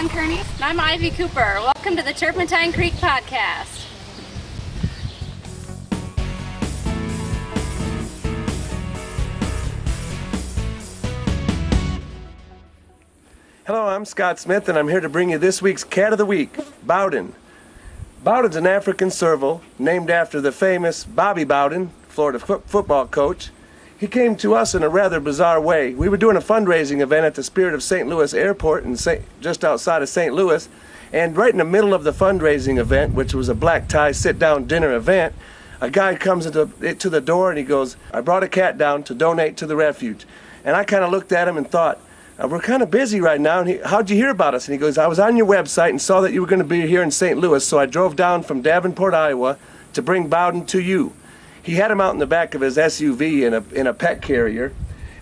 Kellyn Kearney. And I'm Ivy Cooper. Welcome to the Turpentine Creek Podcast. Hello, I'm Scott Smith, and I'm here to bring you this week's Cat of the Week, Bowden. Bowden's an African serval named after the famous Bobby Bowden, Florida football coach. He came to us in a rather bizarre way. We were doing a fundraising event at the Spirit of St. Louis Airport just outside of St. Louis, and right in the middle of the fundraising event, which was a black tie sit-down dinner event, a guy comes to the door and he goes, "I brought a cat down to donate to the refuge." And I kind of looked at him and thought, "We're kind of busy right now." And how'd you hear about us? And he goes, "I was on your website and saw that you were going to be here in St. Louis, so I drove down from Davenport, Iowa to bring Bowden to you." He had him out in the back of his SUV in a pet carrier.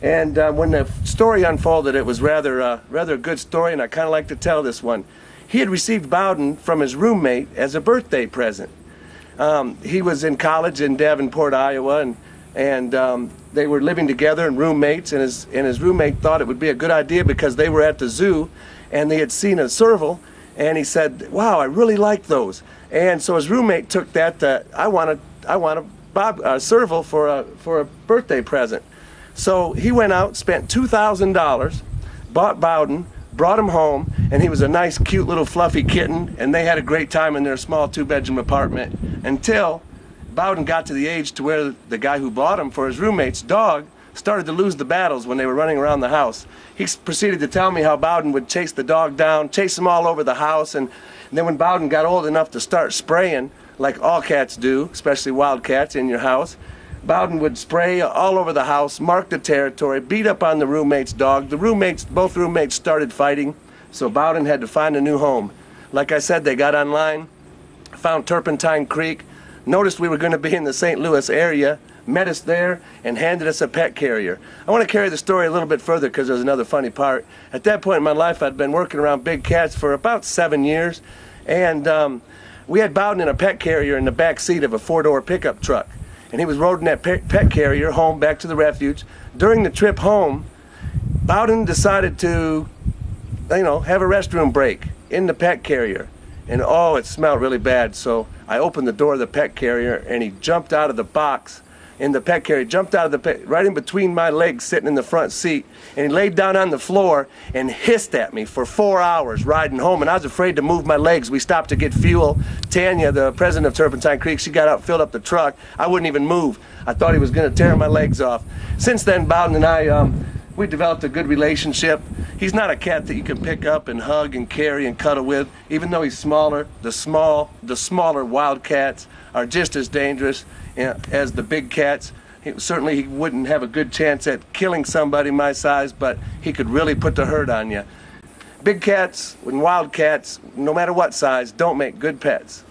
And when the story unfolded, it was rather a good story, and I kind of like to tell this one. He had received Bowden from his roommate as a birthday present. He was in college in Davenport, Iowa, and they were living together and roommates, and his roommate thought it would be a good idea because they were at the zoo and they had seen a serval, and he said, "Wow, I really like those." And so his roommate took that I want a serval for a birthday present. So he went out, spent $2,000, bought Bowden, brought him home, and he was a nice, cute little fluffy kitten, and they had a great time in their small two-bedroom apartment until Bowden got to the age to where the guy who bought him for his roommate's dog started to lose the battles when they were running around the house. He proceeded to tell me how Bowden would chase the dog down, chase him all over the house, and then when Bowden got old enough to start spraying, like all cats do, especially wild cats in your house, Bowden would spray all over the house, mark the territory, beat up on the roommate's dog. Both roommates started fighting, so Bowden had to find a new home. Like I said, they got online, found Turpentine Creek, noticed we were going to be in the St. Louis area, met us there, and handed us a pet carrier. I want to carry the story a little bit further because there's another funny part. At that point in my life, I'd been working around big cats for about 7 years, and we had Bowden in a pet carrier in the back seat of a four-door pickup truck. And he was riding that pet carrier home back to the refuge. During the trip home, Bowden decided to, have a restroom break in the pet carrier. And oh, it smelled really bad. So I opened the door of the pet carrier, and he jumped out of the box in the pet carrier, jumped out of right in between my legs sitting in the front seat, and he laid down on the floor and hissed at me for 4 hours riding home, and I was afraid to move my legs. We stopped to get fuel. Tanya, the president of Turpentine Creek, she got out, filled up the truck. I wouldn't even move. I thought he was going to tear my legs off. Since then, Bowden and I, we developed a good relationship. He's not a cat that you can pick up and hug and carry and cuddle with, even though he's smaller. The smaller wild cats are just as dangerous as the big cats. Certainly he wouldn't have a good chance at killing somebody my size, but he could really put the hurt on you. Big cats and wild cats, no matter what size, don't make good pets.